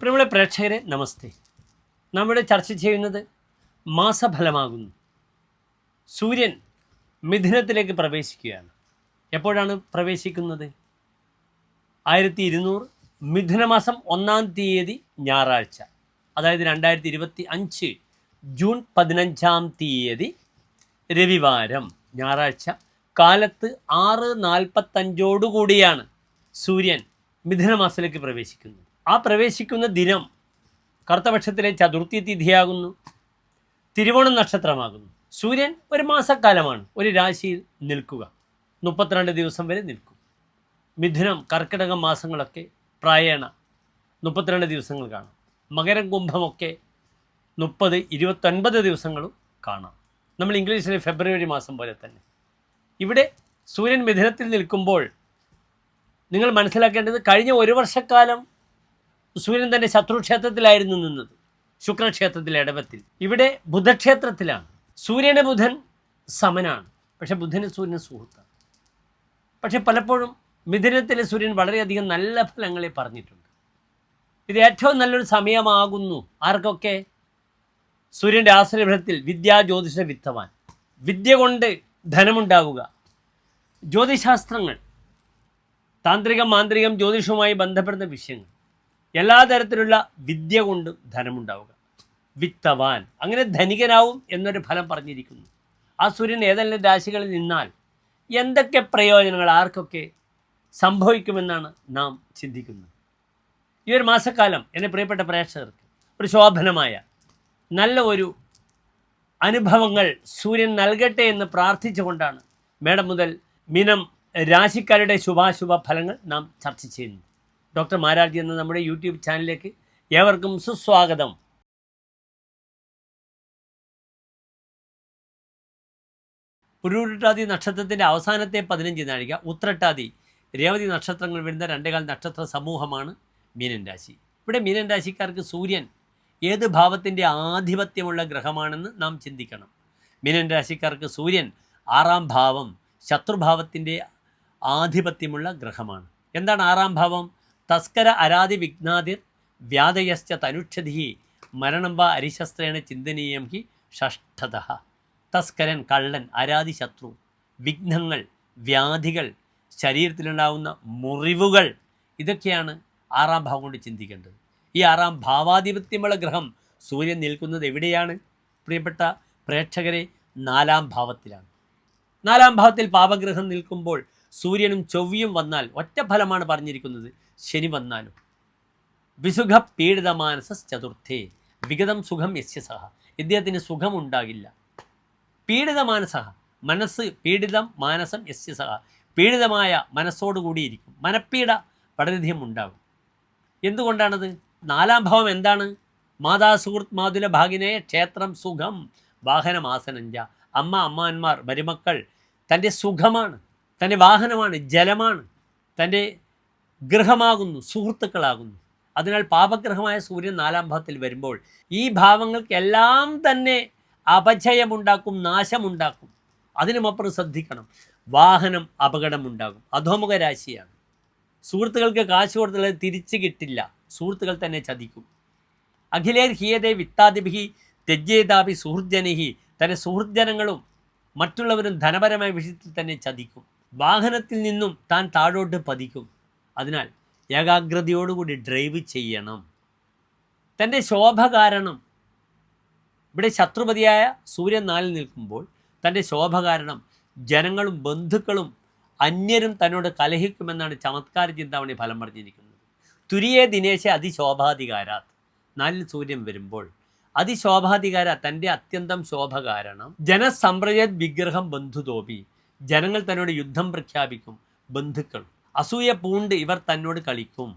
പ്രിയമുള്ള പ്രേക്ഷകരെ നമസ്തേ. നമ്മുടെ ചർച്ച ചെയ്യുന്നത് മാസഫലമാകുന്നു. സൂര്യൻ മിഥുനത്തിലേക്ക് പ്രവേശിക്കുകയാണ്. എപ്പോഴാണ് പ്രവേശിക്കുന്നത്? 1200 മിഥുനമാസം 1-ാം തീയതി ഞായറാഴ്ച, അതായത് 2025 ജൂൺ 15-ാം തീയതി രവിവാരം ഞായറാഴ്ച കാലത്ത് 6:45 സൂര്യൻ മിഥുനമാസത്തിലേക്ക് പ്രവേശിക്കുന്നത്. ആ പ്രവേശിക്കുന്ന ദിനം കറുത്തപക്ഷത്തിലെ ചതുർത്ഥി തിഥിയാകുന്നു, തിരുവോണം നക്ഷത്രമാകുന്നു. സൂര്യൻ ഒരു മാസക്കാലമാണ് ഒരു രാശിയിൽ നിൽക്കുക, 32 ദിവസം വരെ നിൽക്കും. മിഥുനം, കർക്കിടകം മാസങ്ങളൊക്കെ പ്രായേണ 32 ദിവസങ്ങൾ കാണാം. മകരം, കുംഭമൊക്കെ 30-29 ദിവസങ്ങളും കാണാം. നമ്മൾ ഇംഗ്ലീഷിലെ ഫെബ്രുവരി മാസം പോലെ തന്നെ. ഇവിടെ സൂര്യൻ മിഥുനത്തിൽ നിൽക്കുമ്പോൾ നിങ്ങൾ മനസ്സിലാക്കേണ്ടത്, കഴിഞ്ഞ ഒരു വർഷക്കാലം സൂര്യൻ തൻ്റെ ശത്രുക്ഷേത്രത്തിലായിരുന്നു നിന്നത്, ശുക്രക്ഷേത്രത്തിലെ ഇടവത്തിൽ. ഇവിടെ ബുധക്ഷേത്രത്തിലാണ്. സൂര്യന് ബുധൻ സമനാണ്, പക്ഷെ ബുധന് സൂര്യന് സുഹൃത്താണ്. പക്ഷെ പലപ്പോഴും മിഥുനത്തിലെ സൂര്യൻ വളരെയധികം നല്ല ഫലങ്ങളെ പറഞ്ഞിട്ടുണ്ട്. ഇത് ഏറ്റവും നല്ലൊരു സമയമാകുന്നു. ആർക്കൊക്കെ? സൂര്യൻ്റെ ആശ്രയഫലത്തിൽ വിദ്യാ ജ്യോതിഷ വിത്തവാൻ, വിദ്യ കൊണ്ട് ധനമുണ്ടാവുക, ജ്യോതിശാസ്ത്രങ്ങൾ, താന്ത്രികം, മാന്ത്രികം, ജ്യോതിഷവുമായി ബന്ധപ്പെടുന്ന വിഷയങ്ങൾ, എല്ലാ തരത്തിലുള്ള വിദ്യ കൊണ്ടും ധനമുണ്ടാവുക. വിത്തവാൻ, അങ്ങനെ ധനികനാവും എന്നൊരു ഫലം പറഞ്ഞിരിക്കുന്നു. ആ സൂര്യൻ ഏതെല്ലാം രാശികളിൽ നിന്നാൽ എന്തൊക്കെ പ്രയോജനങ്ങൾ ആർക്കൊക്കെ സംഭവിക്കുമെന്നാണ് നാം ചിന്തിക്കുന്നത്. ഈ ഒരു മാസക്കാലം എൻ്റെ പ്രിയപ്പെട്ട പ്രേക്ഷകർക്ക് ഒരു ശോഭനമായ നല്ല ഒരു അനുഭവങ്ങൾ സൂര്യൻ നൽകട്ടെ എന്ന് പ്രാർത്ഥിച്ചുകൊണ്ടാണ് മേടം മുതൽ മീനം രാശിക്കാരുടെ ശുഭാശുഭ ഫലങ്ങൾ നാം ചർച്ച ചെയ്യുന്നത്. ഡോക്ടർ മാരാർജി എന്ന നമ്മുടെ യൂട്യൂബ് ചാനലിലേക്ക് ഏവർക്കും സുസ്വാഗതം. പുരുരുട്ടാതി നക്ഷത്രത്തിൻ്റെ അവസാനത്തെ 15 നാഴിക, ഉത്രട്ടാതി, രേവതി നക്ഷത്രങ്ങൾ വരുന്ന 2 നക്ഷത്ര സമൂഹമാണ് മീനൻ രാശി. ഇവിടെ മീനൻ രാശിക്കാർക്ക് സൂര്യൻ ഏത് ഭാവത്തിൻ്റെ ആധിപത്യമുള്ള ഗ്രഹമാണെന്ന് നാം ചിന്തിക്കണം. മീനൻ രാശിക്കാർക്ക് സൂര്യൻ 6-ാം ഭാവം, ശത്രുഭാവത്തിൻ്റെ ആധിപത്യമുള്ള ഗ്രഹമാണ്. എന്താണ് 6-ാം ഭാവം? തസ്കര അരാതി വിഘ്നാതിർ വ്യാധയശ്ച തനുക്ഷതി മരണം വ അരിശസ്ത്രേണ ചിന്തനീയം ഹി ഷഷ്ഠത. തസ്കരൻ, കള്ളൻ, അരാതി ശത്രു, വിഘ്നങ്ങൾ, വ്യാധികൾ, ശരീരത്തിലുണ്ടാകുന്ന മുറിവുകൾ, ഇതൊക്കെയാണ് 6-ാം ഭാവം കൊണ്ട് ചിന്തിക്കേണ്ടത്. ഈ 6-ാം ഭാവാധിപത്യമുള്ള ഗ്രഹം സൂര്യൻ നിൽക്കുന്നത് എവിടെയാണ് പ്രിയപ്പെട്ട പ്രേക്ഷകരെ? 4-ാം ഭാവത്തിലാണ്. 4-ാം ഭാവത്തിൽ പാപഗ്രഹം നിൽക്കുമ്പോൾ സൂര്യനും ചൊവ്വയും വന്നാൽ ഒറ്റ ഫലമാണ് പറഞ്ഞിരിക്കുന്നത്. ശനി വന്നാലും വിസുഖ പീഡിതമാനസ ചതുർത്ഥേ വിഗതം സുഖം യസ്യ സഹ, ഇദ്ദേഹത്തിന് സുഖമുണ്ടാകില്ല. പീഡിതമാനസ, മനസ്സ് പീഡിതം, മാനസം യസ്യ സഹ, പീഡിതമായ മനസ്സോടുകൂടിയിരിക്കും. മനപ്പീഡ വളരെയധികം ഉണ്ടാകും. എന്തുകൊണ്ടാണത്? 4-ാം ഭാവം എന്താണ്? മാതാ സുഹൃത്ത് മാതുല ഭാഗിനേ ക്ഷേത്രം സുഖം വാഹനമാസനഞ്ച. അമ്മ, അമ്മാന്മാർ, മരുമക്കൾ തൻ്റെ സുഖമാണ്, തൻ്റെ വാഹനമാണ്, ജലമാണ്, തൻ്റെ ഗൃഹമാകുന്നു, സുഹൃത്തുക്കളാകുന്നു. അതിനാൽ പാപഗ്രഹമായ സൂര്യൻ 4-ാം ഭാവത്തിൽ വരുമ്പോൾ ഈ ഭാവങ്ങൾക്കെല്ലാം തന്നെ അപചയമുണ്ടാക്കും, നാശമുണ്ടാക്കും. അതിനുമപ്പുറം ശ്രദ്ധിക്കണം, വാഹനം അപകടമുണ്ടാകും. അധോമുഖ രാശിയാണ്. സുഹൃത്തുക്കൾക്ക് കാശ് കൊടുത്തുള്ളത് തിരിച്ചു കിട്ടില്ല, സുഹൃത്തുക്കൾ തന്നെ ചതിക്കും. അഖിലേർ ഹിയതേ വിത്താദിഭി തെജ്യേതാപി സുഹൃജനഹി, തൻ്റെ സുഹൃജനങ്ങളും മറ്റുള്ളവരും ധനപരമായ വിഷയത്തിൽ തന്നെ ചതിക്കും. വാഹനത്തിൽ നിന്നും താൻ താഴോട്ട് പതിക്കും. അതിനാൽ ഏകാഗ്രതയോടുകൂടി ഡ്രൈവ് ചെയ്യണം. തൻ്റെ ശോഭ കാരണം, ഇവിടെ ശത്രുപതിയായ സൂര്യൻ 4-ൽ നിൽക്കുമ്പോൾ തൻ്റെ ശോഭ കാരണം ജനങ്ങളും ബന്ധുക്കളും അന്യരും തന്നോട് കലഹിക്കുമെന്നാണ് ചമത്കാര ചിന്താമണി ഫലം പറഞ്ഞിരിക്കുന്നത്. തുരിയേ ദിനേശ അതിശോഭാധികാരാത്, 4-ൽ സൂര്യൻ വരുമ്പോൾ അതിശോഭാധികാര, തൻ്റെ അത്യന്തം ശോഭ കാരണം ജനസമ്പ്രയത് വിഗ്രഹം ബന്ധുതോപി, ജനങ്ങൾ തന്നോട് യുദ്ധം പ്രഖ്യാപിക്കും. ബന്ധുക്കൾ അസൂയ പൂണ്ട് ഇവർ തന്നോട് കളിക്കും.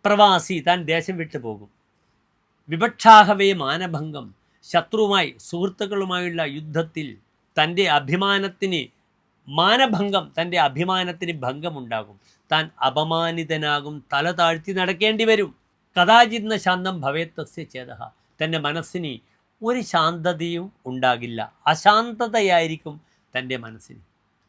പ്രവാസി, താൻ ദേശം വിട്ടു പോകും. വിപക്ഷാഹവേ മാനഭംഗം, ശത്രുവുമായി സുഹൃത്തുക്കളുമായുള്ള യുദ്ധത്തിൽ തൻ്റെ അഭിമാനത്തിന് മാനഭംഗം, തൻ്റെ അഭിമാനത്തിന് ഭംഗമുണ്ടാകും. താൻ അപമാനിതനാകും, തല താഴ്ത്തി നടക്കേണ്ടി വരും. കഥാചിന്ന ശാന്തം ഭവേത്തസ്യ ചേതഃ, തൻ്റെ മനസ്സിന് ഒരു ശാന്തതയും ഉണ്ടാകില്ല, അശാന്തതയായിരിക്കും തൻ്റെ മനസ്സിന്.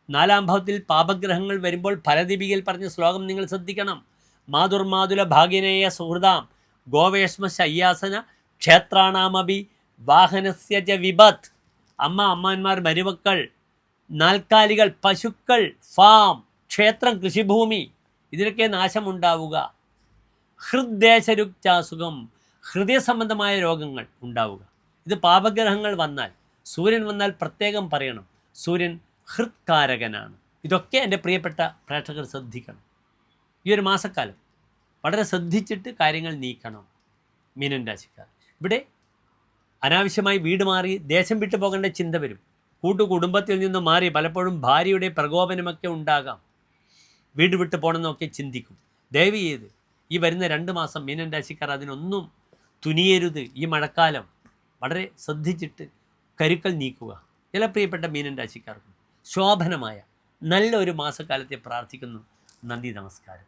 4-ാം ഭാവത്തിൽ പാപഗ്രഹങ്ങൾ വരുമ്പോൾ ഫലദീപികയിൽ പറഞ്ഞ ശ്ലോകം നിങ്ങൾ ശ്രദ്ധിക്കണം. മാതുർമാതുല ഭാഗ്യനേയ സുഹൃതാം ഗോവേഷ്മ ശയ്യാസന ക്ഷേത്രാണാമപി വാഹനസ്യ ച വിപത്ത്. അമ്മമാർ, മരുമക്കൾ, നാൽക്കാലികൾ, പശുക്കൾ, ഫാം, ക്ഷേത്രം, കൃഷിഭൂമി, ഇതിനൊക്കെ നാശമുണ്ടാവുക. ഹൃദ്ദേശരുക്താസുഖം, ഹൃദയ സംബന്ധമായ രോഗങ്ങൾ ഉണ്ടാവുക. ഇത് പാപഗ്രഹങ്ങൾ വന്നാൽ, സൂര്യൻ വന്നാൽ പ്രത്യേകം പറയണം, സൂര്യൻ ഹൃത്കാരകനാണ്. ഇതൊക്കെ എൻ്റെ പ്രിയപ്പെട്ട പ്രേക്ഷകർ ശ്രദ്ധിക്കണം. ഈ ഒരു മാസക്കാലം വളരെ ശ്രദ്ധിച്ചിട്ട് കാര്യങ്ങൾ നീക്കണം. മീനൻ രാശിക്കാർ ഇവിടെ അനാവശ്യമായി വീട് മാറി ദേശം വിട്ടു പോകേണ്ട ചിന്ത വരും. കുടുംബത്തിൽ നിന്ന് മാറി പലപ്പോഴും ഭാര്യയുടെ പ്രകോപനമൊക്കെ ഉണ്ടാകാം. വീട് വിട്ടു പോകണമെന്നൊക്കെ ചിന്തിക്കും. ദയവ് ചെയ്ത് ഈ വരുന്ന 2 മാസം മീനൻ രാശിക്കാർ അതിനൊന്നും തുനിയരുത്. ഈ മഴക്കാലം വളരെ ശ്രദ്ധിച്ചിട്ട് കരുക്കൾ നീക്കുക. ചില പ്രിയപ്പെട്ട മീനൻ രാശിക്കാർക്കും ശോഭനമായ നല്ല ഒരു മാസക്കാലത്തെ പ്രാർത്ഥിക്കുന്നു. നന്ദി, നമസ്കാരം.